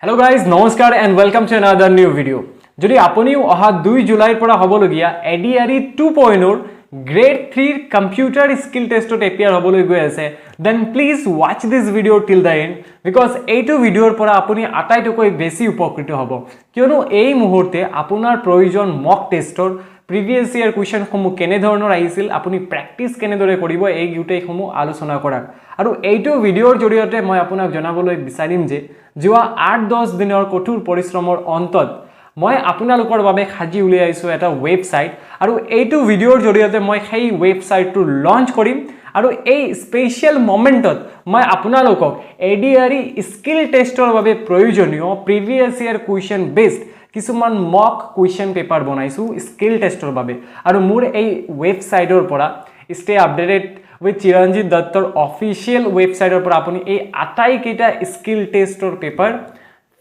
Hello guys, namaskar and welcome to another new video. যদি আপুনিও অহা 2 জুলাইৰ পৰা হ'বলগীয়া ADRE 2.0 grade 3 computer skill testত appear হ'বলৈ গৈ আছে, then please watch this video till the end because এইটো ভিডিওৰ পৰা আপুনি আটাইতকৈ বেছি উপকৃত হ'ব কিয়নো এই মুহূৰ্তে আপোনাৰ প্ৰয়োজন মক টেষ্টৰ previous year question সমূহ কেনে ধৰণৰ আহিছিল আপুনি প্ৰ্যাকটিছ কেনে দৰে কৰিব এই গুটেই সমূহ আলোচনা কৰাৰ আৰু এইটো ভিডিওৰ জৰিয়তে মই আপোনাক জনাবলৈ বিচাৰিম যে যোৱা 8-10 দিনৰ কঠোৰ পৰিশ্ৰমৰ অন্তত মই আপোনালোকৰ বাবে খাজি উলিয়াইছো এটা ওয়েবসাইট আৰু এইটো ভিডিওৰ জৰিয়তে মই সেই ওয়েবসাইটটো লঞ্চ কৰিম আৰু এই স্পেশাল মোমেন্টত মই আপোনালোকক ADRE স্কিল টেষ্টৰ বাবে প্ৰয়োজনীয় প্ৰিভিয়াস ইয়াৰ কুৱেশ্যন বেসড কিছুমান মক কুৱেশ্যন পেপাৰ বনাইছো স্কিল টেষ্টৰ বাবে আৰু মোৰ এই ওয়েবসাইটৰ পৰা stay updated with Chiranjit Duttar official website पर आपनी ए आटाई केटा स्किल टेस्ट और पेपर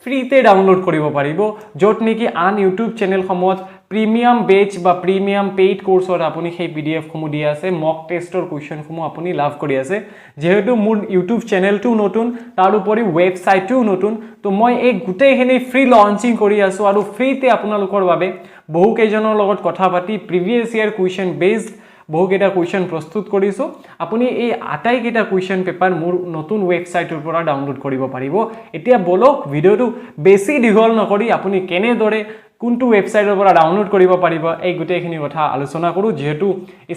फ्री ते डाउनलोड करिब पारिबो जोट नेकी आन YouTube चैनल खमत प्रीमियम बेच बा प्रीमियम पेड कोर्स और आपनी हे PDF खमु दिया আছে मॉक टेस्ट और क्वेश्चन खमु आपनी लाभ करि আছে जेहेतु मोर YouTube चैनल टू नतुन तार उपरि वेबसाइट टू नतुन तो মই এই গুটেইখিনি ফ্রি লঞ্চিং কৰি আছো আৰু ফ্ৰীতে আপোনালোকৰ বাবে বহু কেজনৰ লগত কথা পাতি প্ৰিভিয়াস ইয়াৰ কুৱেশ্যন বেসড বহু কেটা কুৱেশ্যন প্ৰস্তুত কৰিছো আপুনি এই আটাই কেটা কুৱেশ্যন পেপাৰ মোৰ নতুন ওয়েবসাইটৰ পৰা ডাউনলোড কৰিব পাৰিব এতিয়া বলক ভিডিওটো বেছি দীঘল নকৰি আপুনি কেনে দৰে কোনটো ওয়েবসাইটৰ পৰা ডাউনলোড কৰিব পাৰিব এই গুটেইখিনি কথা আলোচনা কৰো যেহেতু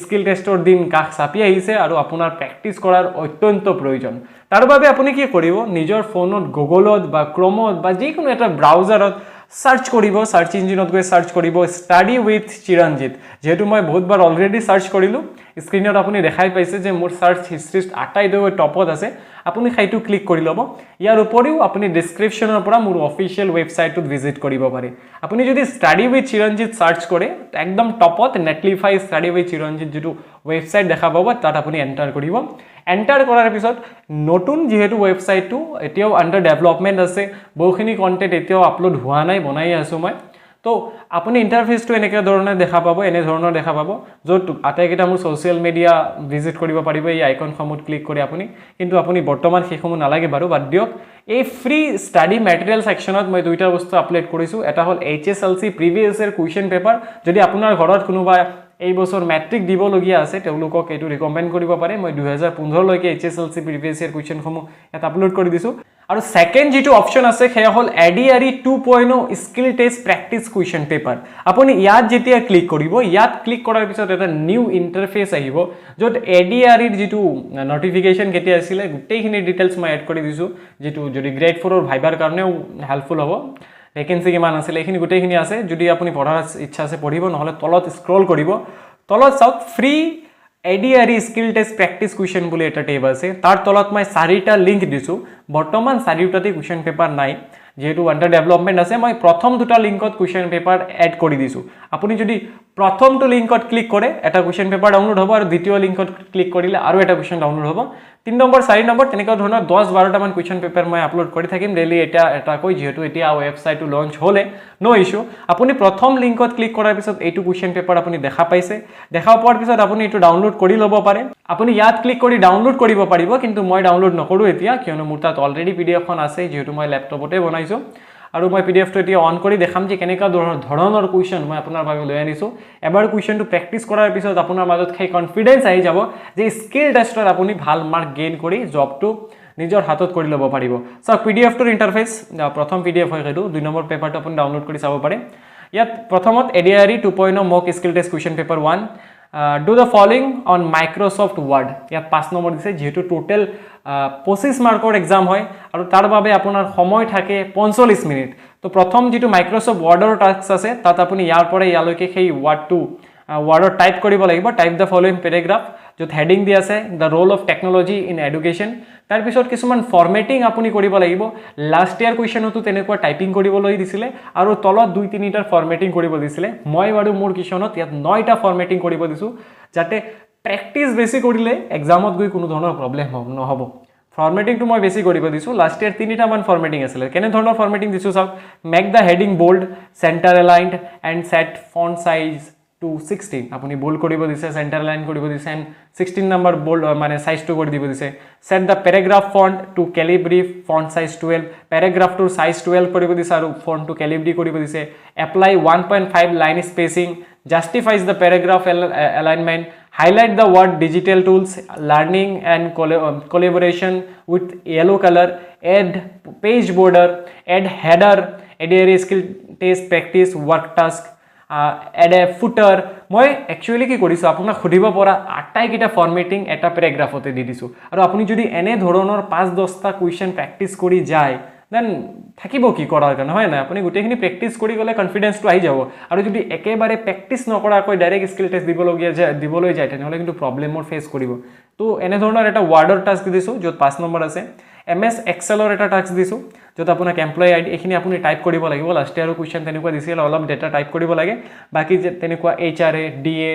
স্কিল টেষ্টৰ দিন কাষ চাপি আহিছে আৰু আপোনাৰ প্ৰ্যাকটিছ কৰাৰ অত্যন্ত প্ৰয়োজন তাৰ বাবে আপুনি কি কৰিব নিজৰ ফোনত গুগলত বা ক্ৰোমত বা যিকোনো এটা ব্ৰাউজাৰত সাৰ্চ কৰিব সাৰ্চ ইঞ্জিনত গৈ সাৰ্চ কৰিব স্টাডি উইথ চিৰঞ্জিত যেহেতু মই বহুতবাৰ অলৰেডি সাৰ্চ কৰিলো স্ক্ৰিনত আপুনি দেখাই পাইছে যে মোৰ সাৰ্চ হিষ্ট্ৰীত আটাইতকৈ টপত আছে আপুনি খাইটো ক্লিক কৰি লব ইয়াৰ উপৰিও আপুনি ডেসক্ৰিপচনৰ পৰা মোৰ অফিচিয়েল ওয়েবসাইটত ভিজিট কৰিব পাৰে আপুনি যদি স্টাডি উইথ চিৰঞ্জিত সাৰ্চ কৰে একদম টপত নেটলিফাই স্টাডি উইথ চিৰঞ্জিত যেটো ওয়েবসাইট দেখা পাব তাত আপুনি এন্টাৰ কৰিব এন্টাৰ কৰাৰ পিছত নতুন যেহেতু ওয়েবসাইটটো এতিয়াও আন্ডাৰ ডেভেলপমেন্ট আছে বহুখিনি কন্টেন্ট এতিয়াও আপলোড হোৱা নাই বনাই আছো মই তো আপুনি ইন্টাৰফেসটো এনেকা ধৰণে দেখা পাব এনে ধৰণৰ দেখা পাব যত আটাইকেটা মোৰ সোশ্যাল মিডিয়া ভিজিট কৰিব পাৰিব এই আইকন সমূত ক্লিক কৰি আপুনি কিন্তু আপুনি বৰ্তমান হেসমূহ নালাগে বাৰু বাদ দিয়ক এই ফ্ৰী স্টাডি ম্যাটেৰিয়েল সেকশনত মই দুইটা বস্তু আপলোড কৰিছো এটা হল HSLC প্ৰিভিয়াস ইয়াৰ কুৱেশ্যন পেপাৰ যদি আপোনাৰ ঘৰত কোনোবা এই বছৰ ম্যাট্ৰিক দিব লগিয়া আছে তেওঁলোকক এটো ৰিকমেন্ড কৰিব পাৰে মই 2015 লৈকে HSLC প্ৰিভিয়াস ইয়াৰ কুৱেশ্যন সমূহ এটা আপলোড কৰি দিছো আৰু সেকেন্ড যেটো অপচন আছে সেয়া হল ADRE 2.0 skill test practice question paper আপুনি ইয়াত যেতিয়া ক্লিক কৰিব ইয়াত ক্লিক কৰাৰ পিছত এটা নিউ ইন্টাৰফেস আহিব যত ADRE ৰ যেটো নটিফিকেশন কেতিয়া আছিল গুটেইখিনি ডিটেইলছ মই এড কৰি দিছো যেটো যদি গ্ৰেড 4 ৰ ভাইবাৰ কাৰণেও হেল্পফুল হ'ব vacancy কিমান আছিল এইখিনি গুটেইখিনি আছে যদি আপুনি পঢ়াৰ ইচ্ছা আছে পঢ়িব নহলে তলত স্ক্ৰল কৰিব তলত চাওক free ADRE skill test practice question বুলি এটা টেব আছে তাৰ তলত মই 4টা লিংক দিছো বৰ্তমান 4টাতে কুৱেশ্যন পেপাৰ নাই যেহেতু আন্ডাৰ ডেভেলপমেন্ট আছে মই প্ৰথম দুটা লিংকত কুৱেশ্যন পেপাৰ এড কৰি দিছো আপুনি যদি প্ৰথমটো লিংকত ক্লিক কৰে এটা কুৱেশ্যন পেপাৰ ডাউনলোড হ'ব আৰু দ্বিতীয় লিংকত ক্লিক কৰিলে আৰু এটা কুৱেশ্যন ডাউনলোড হ'ব 3 নম্বৰ 4 নম্বৰ তেনেকা ধৰণৰ 10-12টা মান কুৱেশ্যন পেপাৰ মই আপলোড কৰি থাকিম ডেইলি এটা কৈ যেহেতু এতিয়া ওয়েবসাইটটো লঞ্চ হলে নো ইস্যু আপুনি প্ৰথম লিংকত ক্লিক কৰাৰ পিছত এইটো কুৱেশ্যন পেপাৰ আপুনি দেখা পাইছে দেখা পোৱাৰ পিছত আপুনি এটো ডাউনলোড কৰি ল'ব পাৰে আপুনি ইয়াত ক্লিক কৰি ডাউনলোড কৰিব পাৰিব কিন্তু মই ডাউনলোড নকৰো এতিয়া কিয়নো মোৰ তাত অলৰেডি PDF খন আছে যেহেতু মই ল্যাপটপতে বনাইছো আৰু মই PDF টো এতিয়া অন কৰি দেখাম যে কেনেকা ধৰণৰ কুৱেশ্যন মই আপোনাৰ বাবে লৈ আনিছো এবাৰ কুৱেশ্যনটো প্ৰ্যাকটিছ কৰাৰ পিছত আপোনাৰ মাজত সেই কনফিডেন্স আহি যাব যে স্কিল টেষ্টত আপুনি ভাল মাৰ্ক গেইন কৰি জবটো নিজৰ হাতত কৰি ল'ব পাৰিব সো PDF টোৰ ইন্টাৰফেস প্ৰথম PDF হয় গেটো 2 নম্বৰ পেপাৰটো আপুনি ডাউনলোড কৰি চাব পাৰে ইয়াত প্ৰথমত ADRE 2.0 mock skill test question paper 1 do the following on Microsoft Word ইয়াত 5 নম্বৰ দিছে যেহেতু টোটাল 25 মাৰ্কৰ এক্সাম হয় আৰু তাৰ বাবে আপোনাৰ সময় থাকে 45 মিনিট তো প্ৰথম যেটো Microsoft Word ৰ টাস্ক আছে তাত আপুনি ইয়াৰ পৰা ইয়ালৈকে সেই ওয়াৰ্ডটো ওয়াৰ্ডত টাইপ কৰিব লাগিব টাইপ the following paragraph যত হেডিং দি আছে the role of technology in education তাৰ পিছত কিছুমান ফৰমেটিং আপুনি কৰিব লাগিব লাষ্ট ইয়াৰ কুৱেশ্যনটো তেনেকুৱা টাইপিং কৰিবলৈ দিছিলে আৰু তলত 2-3টা ফৰমেটিং কৰিব দিছিলে মই বাৰু মোৰ কুৱেশ্যনত ইয়াত 9টা ফৰমেটিং কৰিব দিছো যাতে প্ৰ্যাকটিছ বেছি কৰিলে এক্সামত গৈ কোনো ধৰণৰ প্ৰবলেম নহব ফৰমেটিং তো মই বেছি কৰিব দিছো লাষ্ট ইয়াৰ 3টা মান ফৰমেটিং আছিল কেনে ধৰণৰ ফৰমেটিং দিছো চাওক make the heading bold centre aligned and set font size to 16 আপুনি bold কৰিব দিছে center line কৰিব দিছে and 16 number bold মানে size to কৰি দিব দিছে set the paragraph font to calibri font size 12 paragraph to size 12 কৰিব দিছে আৰু font to calibri কৰিব দিছে apply 1.5 line spacing justifies the paragraph alignment highlight the word digital tools learning and collaboration with yellow color add page border add header ADRE skill test practice work task add a footer মই actually কি কৰিছো আপোনাক খুদিব পৰা আটাই কিটা formatting এটা প্যাৰাগ্ৰাফতে দি দিছো আৰু আপুনি যদি এনে ধৰণৰ 5-10টা কোৱেশ্চন প্ৰ্যাকটিস কৰি যায় দেন থাকিব কি কৰাৰ কাৰণে হয় না আপুনি গুটেখিনি প্ৰ্যাকটিস কৰি গলে কনফিডেন্সটো আহি যাব আৰু যদি একেবাৰে প্ৰ্যাকটিস নকৰাকৈ ডাইৰেক্ট স্কিল টেষ্ট দিবলৈ যায় তেনেহলে কিন্তু প্ৰবলেমৰ ফেস কৰিব তো এনে ধৰণৰ এটা ওয়াৰ্ডৰ টাস্ক দিছো যত 5 নম্বৰ আছে MS Excelৰ এটা টাস্ক দিছো যত আপোনাক এমপ্লয়ি আইডি এখিনি আপুনি টাইপ কৰিব লাগিব লাষ্ট ইয়াৰৰ কোৱেশ্চন তেনেকুৱা দিছিল অলপ ডেটা টাইপ কৰিব লাগে বাকি যে তেনেকুৱা HRA DA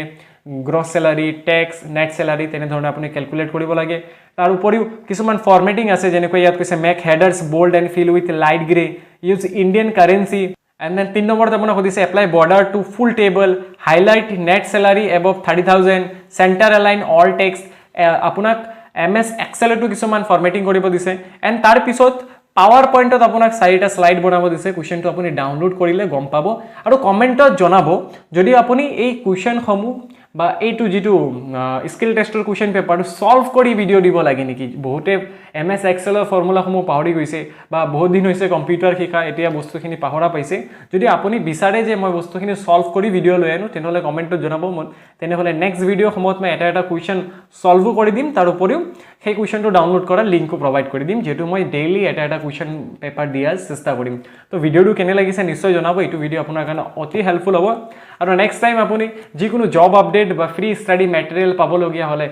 gross স্যালাৰি tax net স্যালাৰি তেনে ধৰণে আপুনি ক্যালকুলেট কৰিব লাগে তাৰ উপৰিও কিছুমান ফৰমেটিং আছে যেনেকৈ ইয়াত কৈছে make headers bold and fill with light grey use Indian currency and then 3 নম্বৰত আপোনাক কৈছে apply border to full table highlight net salary above 30000 center align all text আপোনাক MS Excel to কিছুমান ফৰমেটিং কৰিব দিছে and তাৰ পিছত power পইণ্টত আপোনাক 4টা স্লাইড বনাব দিছে কোৱেশ্চনটো আপুনি ডাউনলোড কৰিলে গম পাব আৰু কমেন্টত জনাব যদি আপুনি এই কোৱেশ্চন সমূহ বা এইটো যেটো স্কিল টেষ্টৰ কোৱেশ্চন পেপাৰটো সলভ কৰি ভিডিও দিব লাগে নেকি বহুতে MS Excelৰ ফৰ্মুলা সমূহ পাহৰি গৈছে বা বহুত দিন হৈছে কম্পিউটাৰ শিকা এতিয়া বস্তুখিনি পাহৰা পাইছে যদি আপুনি বিচাৰে যে মই বস্তুখিনি সলভ কৰি ভিডিও লৈ আনো তেনেহলে কমেন্টত জনাব তেনেহলে নেক্সট ভিডিও সময়ত মই এটা কোৱেশ্চন সলভ কৰি দিম তাৰ উপৰিও সেই কোৱেশ্চনটো ডাউনলোড কৰাৰ লিংকও প্ৰভাইড কৰি দিম যেটো মই ডেইলি এটা কোৱেশ্চন পেপাৰ দিয়াৰ চেষ্টা কৰিম তো ভিডিওটো কেনে লাগিছে নিশ্চয় জনাব এইটো ভিডিও আপোনাৰ কাৰণে অতি হেল্পফুল হ'ব আৰু নেক্সট টাইম আপুনি যিকোনো জব আপডেট বা ফ্ৰী ষ্টাডি মেটেৰিয়েল পাবলগীয়া হলে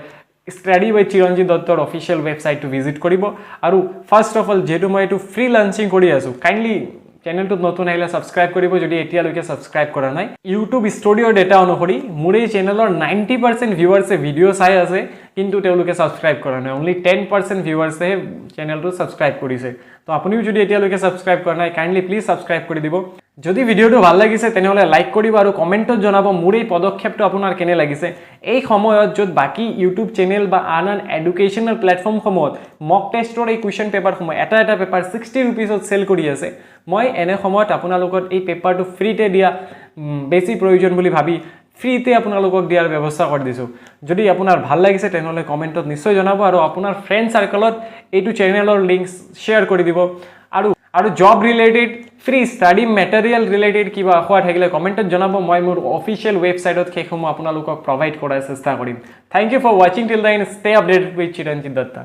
study by Chiranjit Duttar official website to visit koribo aru first of all jetu moi etu free launching kori asu kindly channel to notun aile subscribe koribo jodi etia loike subscribe kora nai YouTube studio data onukori mur ei channel or 90% viewers e video sai ase kintu teuluke subscribe kora nai only 10% viewers e channel to subscribe korise to apuniu jodi etia loike subscribe kora nai kindly please subscribe kori dibo যদি ভিডিওটো ভাল লাগিছে তেনেহলে like কৰিব আৰু কমেন্টত জনাব মোৰ এই পদক্ষেপটো আপোনাৰ কেনে লাগিছে এই সময়ত যত বাকি ইউটিউব চেনেল বা আন এডুকেশনাল প্ল্যাটফৰ্ম সমূহত মক টেষ্টৰ এই কোৱেশ্চন পেপাৰ সমূহ এটা পেপাৰ 60 रुपीसত সেল কৰি আছে মই এনে সময়ত আপোনালোকক এই পেপাৰটো ফ্ৰীতে দিয়া বেছি প্ৰয়োজন বুলি ভাবি ফ্ৰীতে আপোনালোকক দিয়াৰ ব্যৱস্থা কৰি দিছো যদি আপোনাৰ ভাল লাগিছে তেনেহলে কমেন্টত নিশ্চয় জনাব আৰু আপোনাৰ ফ্ৰেন্ড সাৰ্কেলত এইটো চেনেলৰ লিংক শেয়াৰ কৰি দিব আৰু job related free study material related কিবা আখোৱা থাকিলে কমেন্টত জনাব মই মোৰ অফিচিয়েল ৱেবছাইটত সেইসমূহ আপোনালোকক প্ৰভাইড কৰাৰ চেষ্টা কৰিম thank you for watching till the end stay updated with Chiranjit Datta